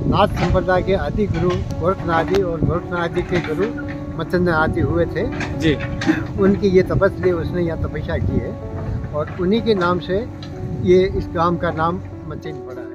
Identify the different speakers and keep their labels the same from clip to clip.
Speaker 1: नाथ संप्रदाय के आदि गुरु गोरखनाथ जी और गोरखनाथ जी के गुरु मच्छिंद्रनाथ जी हुए थे
Speaker 2: जी।
Speaker 1: उनकी ये तपस्या, उसने यहाँ तपस्या की है और उन्हीं के नाम से ये इस गांव का नाम मचिंद पड़ा है।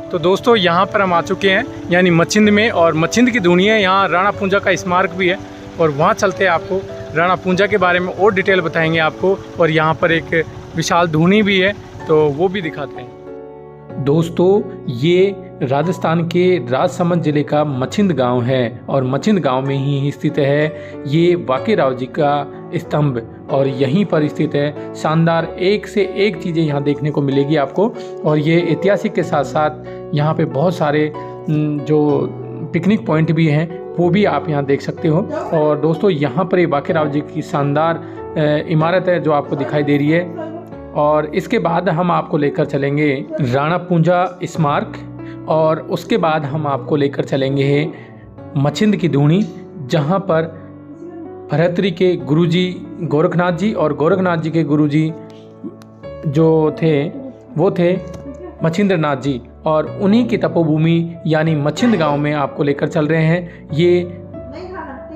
Speaker 2: तो दोस्तों यहाँ पर हम आ चुके हैं यानी मचिंद में, और मचिंद की धुनी है। यहाँ राणा पूंजा का स्मारक भी है और वहाँ चलते हैं, आपको राणा पूंजा के बारे में और डिटेल बताएंगे आपको। और यहाँ पर एक विशाल धुनी भी है तो वो भी दिखाते हैं। दोस्तों ये राजस्थान के राजसमंद जिले का मचिंद गांव है और मचिंद गांव में ही स्थित है ये बांकेराव जी का स्तंभ, और यहीं पर स्थित है। शानदार एक से एक चीज़ें यहाँ देखने को मिलेगी आपको, और ये ऐतिहासिक के साथ साथ यहाँ पे बहुत सारे जो पिकनिक पॉइंट भी हैं वो भी आप यहाँ देख सकते हो। और दोस्तों यहाँ पर एक बांकेराव जी की शानदार इमारत है जो आपको दिखाई दे रही है। और इसके बाद हम आपको लेकर चलेंगे राणा पूंजा स्मारक, और उसके बाद हम आपको लेकर चलेंगे मचिंद की धूनी, जहाँ पर भरतरी के गुरुजी गोरखनाथ जी और गोरखनाथ जी के गुरुजी जो थे वो थे मच्छिंद्रनाथ जी, और उन्हीं की तपोभूमि यानी मचिंद गांव में आपको लेकर चल रहे हैं। ये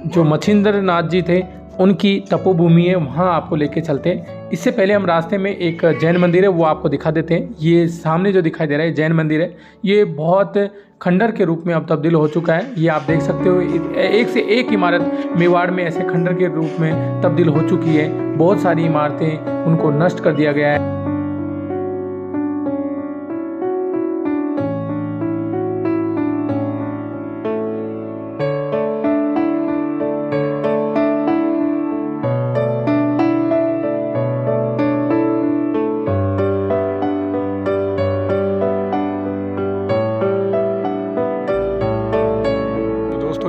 Speaker 2: जो मच्छिंद्रनाथ जी थे उनकी तपोभूमि है, वहाँ आपको लेके चलते हैं। इससे पहले हम रास्ते में एक जैन मंदिर है वो आपको दिखा देते हैं। ये सामने जो दिखाई दे रहा है जैन मंदिर है, ये बहुत खंडर के रूप में अब तब्दील हो चुका है। ये आप देख सकते हो, एक से एक इमारत मेवाड़ में ऐसे खंडर के रूप में तब्दील हो चुकी है। बहुत सारी इमारतें उनको नष्ट कर दिया गया है।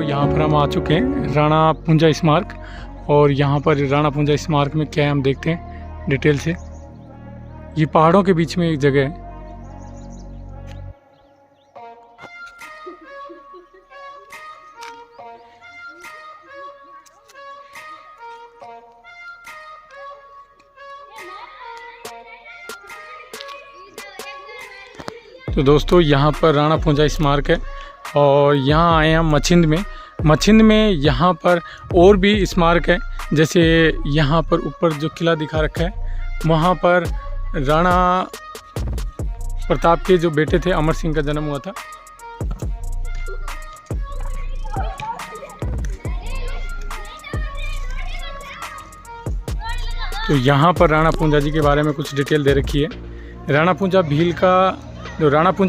Speaker 2: यहाँ पर हम आ चुके हैं राणा पूंजा स्मारक, और यहाँ पर राणा पूंजा स्मारक में क्या है हम देखते हैं डिटेल से। ये पहाड़ों के बीच में एक जगह है। तो दोस्तों यहाँ पर राणा पूंजा स्मारक है, और यहाँ आए हम मचिंद में। मचिंद में यहाँ पर और भी स्मारक है, जैसे यहाँ पर ऊपर जो किला दिखा रखा है वहाँ पर राणा प्रताप के जो बेटे थे अमर सिंह का जन्म हुआ था। तो यहाँ पर राणा पूंजा जी के बारे में कुछ डिटेल दे रखी है। राणा पूंजा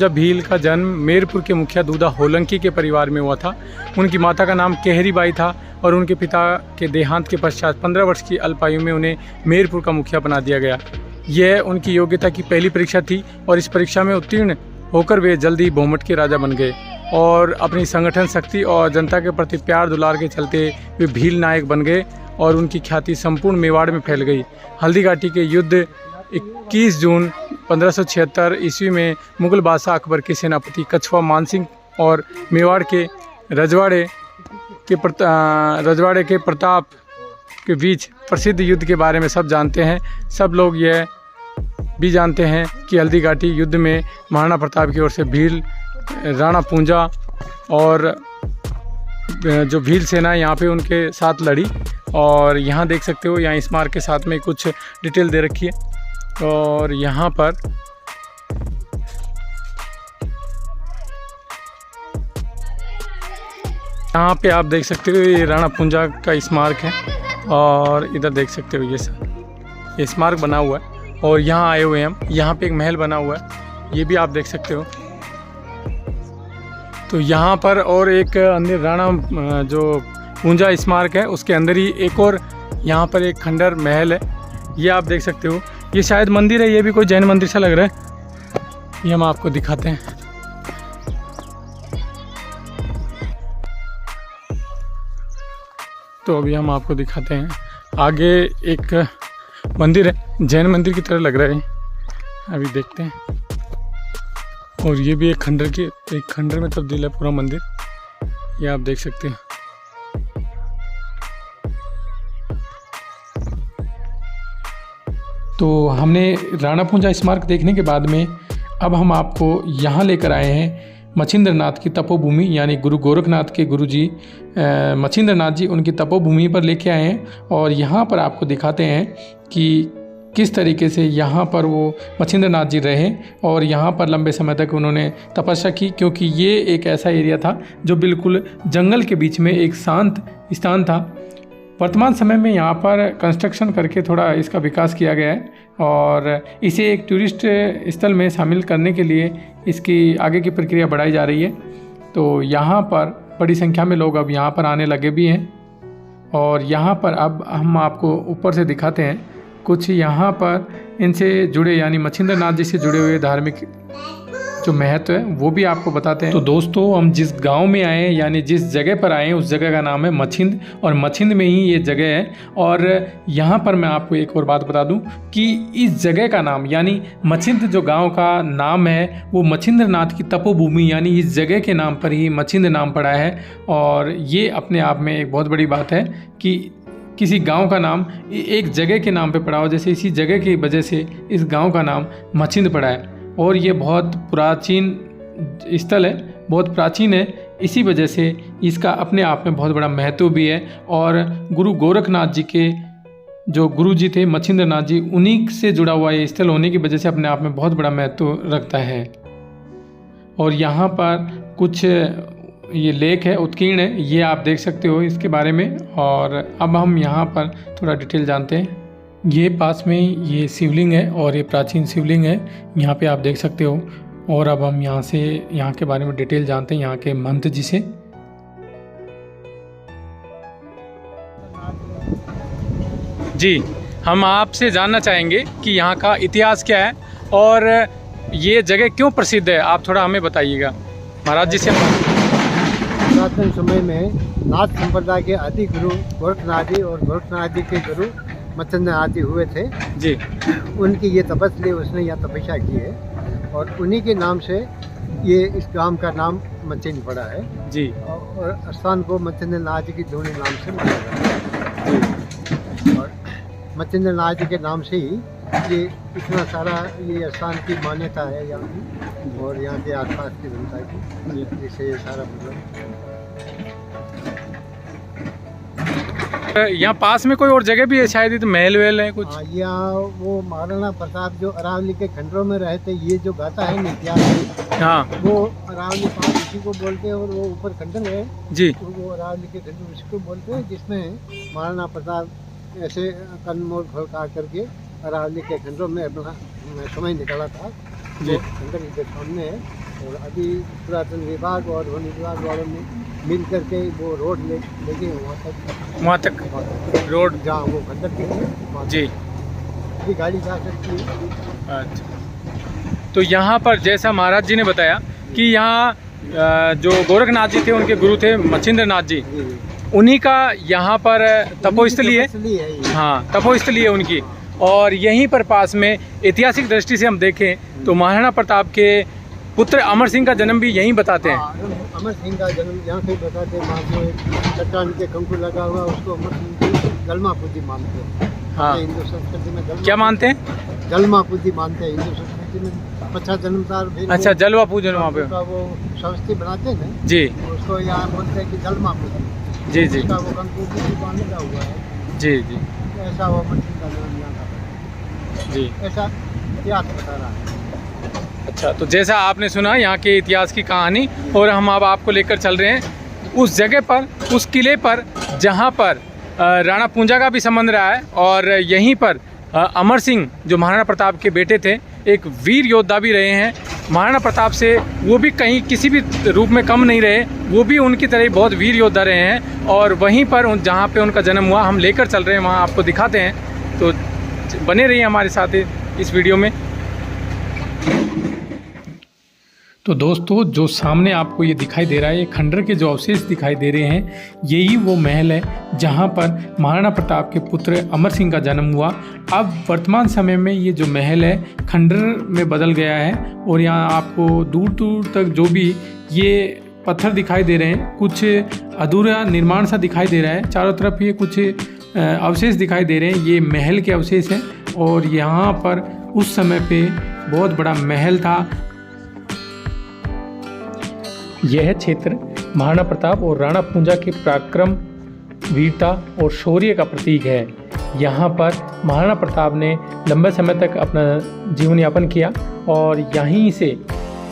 Speaker 2: भील का जन्म मेरपुर के मुखिया दूधा होलंकी के परिवार में हुआ था। उनकी माता का नाम केहरी बाई था, और उनके पिता के देहांत के पश्चात 15 वर्ष की अल्पायु में उन्हें मेरपुर का मुखिया बना दिया गया। यह उनकी योग्यता की पहली परीक्षा थी, और इस परीक्षा में उत्तीर्ण होकर वे जल्दी भोमट के राजा बन गए, और अपनी संगठन शक्ति और जनता के प्रति प्यार दुलार के चलते वे भील नायक बन गए, और उनकी ख्याति संपूर्ण मेवाड़ में फैल गई। हल्दी घाटी के युद्ध 21 जून 1576 ईस्वी में मुगल बादशाह अकबर के सेनापति कछुआ मानसिंह और मेवाड़ के रजवाड़े के प्रताप के बीच प्रसिद्ध युद्ध के बारे में सब जानते हैं। सब लोग यह भी जानते हैं कि हल्दी घाटी युद्ध में महाराणा प्रताप की ओर से भील, राणा पूंजा और जो भील सेना यहाँ पे उनके साथ लड़ी। और यहाँ देख सकते हो, यहाँ स्मारक के साथ में कुछ डिटेल दे रखी है। और यहाँ पर आप देख सकते हो ये राणा पूंजा का स्मारक है, और इधर देख सकते हो ये स्मारक बना हुआ है। और यहाँ आए हुए हैं हम, यहाँ पे एक महल बना हुआ है, ये भी आप देख सकते हो। तो यहाँ पर और एक अंदर राणा जो पूंजा स्मारक है उसके अंदर ही एक और यहाँ पर एक खंडर महल है, ये आप देख सकते हो। ये शायद मंदिर है, ये भी कोई जैन मंदिर सा लग रहा है। ये हम आपको दिखाते हैं। तो अभी हम आपको दिखाते हैं, आगे एक मंदिर है, जैन मंदिर की तरह लग रहा है, अभी देखते हैं। और ये भी एक खंडर में तब्दील है पूरा मंदिर, ये आप देख सकते हैं। तो हमने राणा पूंजा स्मारक देखने के बाद में अब हम आपको यहाँ लेकर आए हैं मच्छिंद्र नाथ की तपोभूमि, यानी गुरु गोरखनाथ के गुरुजी मच्छिंद्र नाथ जी उनकी तपोभूमि पर लेके आए हैं। और यहाँ पर आपको दिखाते हैं कि किस तरीके से यहाँ पर वो मच्छिंद्र नाथ जी रहे और यहाँ पर लंबे समय तक उन्होंने तपस्या की, क्योंकि ये एक ऐसा एरिया था जो बिल्कुल जंगल के बीच में एक शांत स्थान था। वर्तमान समय में यहाँ पर कंस्ट्रक्शन करके थोड़ा इसका विकास किया गया है और इसे एक टूरिस्ट स्थल में शामिल करने के लिए इसकी आगे की प्रक्रिया बढ़ाई जा रही है। तो यहाँ पर बड़ी संख्या में लोग अब यहाँ पर आने लगे भी हैं। और यहाँ पर अब हम आपको ऊपर से दिखाते हैं कुछ यहाँ पर इनसे जुड़े, यानी मच्छिंद्र नाथ जी से जुड़े हुए धार्मिक जो महत्व है वो भी आपको बताते हैं। तो दोस्तों, हम जिस गांव में आए हैं, यानी जिस जगह पर आए हैं, उस जगह का नाम है मच्छिंद और मच्छिंद में ही ये जगह है। और यहाँ पर मैं आपको एक और बात बता दूं कि इस जगह का नाम, यानी मच्छिंद जो गांव का नाम है, वो मच्छिंद्र नाथ की तपोभूमि, यानी इस जगह के नाम पर ही मच्छिंद नाम पड़ा है। और ये अपने आप में एक बहुत बड़ी बात है कि किसी गांव का नाम एक जगह के नाम पे पड़ा हो, जैसे इसी जगह की वजह से इस गांव का नाम मच्छिंद पड़ा है। और ये बहुत प्राचीन स्थल है, बहुत प्राचीन है, इसी वजह से इसका अपने आप में बहुत बड़ा महत्व भी है। और गुरु गोरखनाथ जी के जो गुरु जी थे मच्छिंद्र नाथ जी, उन्हीं से जुड़ा हुआ ये स्थल होने की वजह से अपने आप में बहुत बड़ा महत्व रखता है। और यहाँ पर कुछ ये लेक है, उत्कीर्ण है, ये आप देख सकते हो इसके बारे में। और अब हम यहाँ पर थोड़ा डिटेल जानते हैं। ये पास में ये शिवलिंग है और ये प्राचीन शिवलिंग है, यहाँ पे आप देख सकते हो। और अब हम यहाँ के बारे में डिटेल जानते हैं यहाँ के महंत जी से। जी, हम आपसे जानना चाहेंगे कि यहाँ का इतिहास क्या है और ये जगह क्यों प्रसिद्ध है, आप थोड़ा हमें बताइएगा महाराज जी से।
Speaker 1: पुरातन समय में नाथ संप्रदाय के आदि गुरु गोरखनाथ जी और गोरखनाथ जी के गुरु मच्छिंद्र नाथ जी हुए थे
Speaker 2: जी।
Speaker 1: उनकी ये तपस्या, उसने यहाँ तपस्या की है और उन्हीं के नाम से ये इस गांव का नाम मच्छिंद पड़ा है
Speaker 2: जी।
Speaker 1: और स्थान को मच्छिंद्र नाथ जी की धूनी नाम से माना जाता है। और मच्छिंद्र नाथ जी के नाम से ही ये इतना सारा ये स्थान की मान्यता है यहाँ की और यहाँ के आसपास की जनता की, जिससे ये सारा मतलब।
Speaker 2: यहाँ पास में कोई और जगह भी है शायद, तो महल वहल है कुछ?
Speaker 1: हाँ, यहाँ वो महाराणा प्रताप जो अरावली के खंडरों में रहे थे, ये जो गाथा है ना इतिहास में, हाँ, वो अरावली पास उसी को बोलते हैं। और वो ऊपर खंडर है जी, तो वो अरावली के खंडर उसी को बोलते हैं, जिसमें महाराणा प्रताप ऐसे कनमोल खोल करके अरावली के खंडरों में अपना समय निकाला था। जो खंडर के सामने है और अभी पुरातन विभाग और वन विभाग वालों ने मिल करके वो रोड लेके वहाँ तक रोड जहाँ वो खंडर की जी भी गाड़ी जा सकती है।
Speaker 2: अच्छा, तो यहाँ पर जैसा महाराज जी ने बताया कि यहाँ जो गोरखनाथ जी थे उनके गुरु थे मच्छिंद्र नाथ जी, उन्हीं का यहाँ पर तपोस्थली है। हाँ, तपोस्थली है उनकी। और यहीं पर पास में ऐतिहासिक दृष्टि से हम देखें तो महाराणा प्रताप के पुत्र अमर सिंह का जन्म भी यहीं बताते हैं।
Speaker 1: अमर सिंह का जन्म यहाँ से बताते हैं। वहाँ जो चट्टान के कंकु लगा हुआ उसको अमर सिंह की जलमा पूजी मानते हैं। हाँ, हिंदू संस्कृति में
Speaker 2: क्या मानते हैं?
Speaker 1: जलमा पूजी मानते हैं हिंदू संस्कृति में। बच्चा जन्मदार,
Speaker 2: अच्छा, जलवा पूजन वहाँ पे
Speaker 1: वो सवस्थी बनाते हैं ना जी, उसको यहाँ बोलते हैं कि जलमा पूजी। जी जी, वो कंकु भी बांधा हुआ है। जी जी, ऐसा वो अमर सिंह का जन्म यहाँ का जी, ऐसा इतिहास बता रहा है।
Speaker 2: अच्छा, तो जैसा आपने सुना यहाँ के इतिहास की कहानी, और हम अब आपको लेकर चल रहे हैं उस जगह पर, उस किले पर जहाँ पर राणा पूंजा का भी संबंध रहा है। और यहीं पर अमर सिंह जो महाराणा प्रताप के बेटे थे, एक वीर योद्धा भी रहे हैं। महाराणा प्रताप से वो भी कहीं किसी भी रूप में कम नहीं रहे, वो भी उनकी तरह बहुत वीर योद्धा रहे हैं। और वहीं पर जहाँ पे उनका जन्म हुआ हम लेकर चल रहे हैं, वहाँ आपको दिखाते हैं। तो बने रहिए हमारे साथ इस वीडियो में। तो दोस्तों, जो सामने आपको ये दिखाई दे रहा है, ये खंडर के जो अवशेष दिखाई दे रहे हैं, यही वो महल है जहाँ पर महाराणा प्रताप के पुत्र अमर सिंह का जन्म हुआ। अब वर्तमान समय में ये जो महल है खंडर में बदल गया है और यहाँ आपको दूर दूर तक जो भी ये पत्थर दिखाई दे रहे हैं, कुछ अधूरा निर्माण सा दिखाई दे रहा है। चारों तरफ ये कुछ अवशेष दिखाई दे रहे हैं, ये महल के अवशेष हैं। और यहाँ पर उस समय पे बहुत बड़ा महल था। यह क्षेत्र महाराणा प्रताप और राणा पूंजा के पराक्रम, वीरता और शौर्य का प्रतीक है। यहाँ पर महाराणा प्रताप ने लंबे समय तक अपना जीवन यापन किया और यहीं से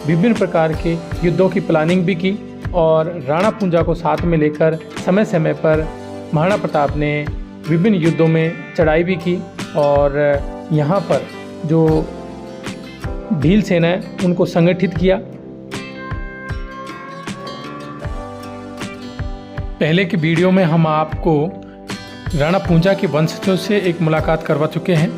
Speaker 2: विभिन्न प्रकार के युद्धों की प्लानिंग भी की और राणा पूंजा को साथ में लेकर समय समय पर महाराणा प्रताप ने विभिन्न युद्धों में चढ़ाई भी की और यहाँ पर जो भील सेना है उनको संगठित किया। पहले की वीडियो में हम आपको राणा पूंजा के वंशजों से एक मुलाकात करवा चुके हैं।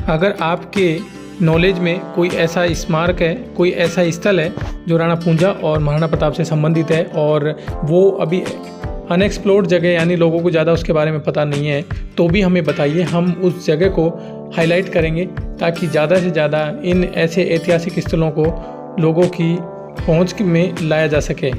Speaker 2: अगर आपके नॉलेज में कोई ऐसा स्मारक है, कोई ऐसा स्थल है जो राणा पूंजा और महाराणा प्रताप से संबंधित है और वो अभी अनएक्सप्लोर्ड जगह यानी लोगों को ज़्यादा उसके बारे में पता नहीं है, तो भी हमें बताइए। हम उस जगह को हाईलाइट करेंगे ताकि ज़्यादा से ज़्यादा इन ऐसे ऐतिहासिक स्थलों को लोगों की पहुंच में लाया जा सके।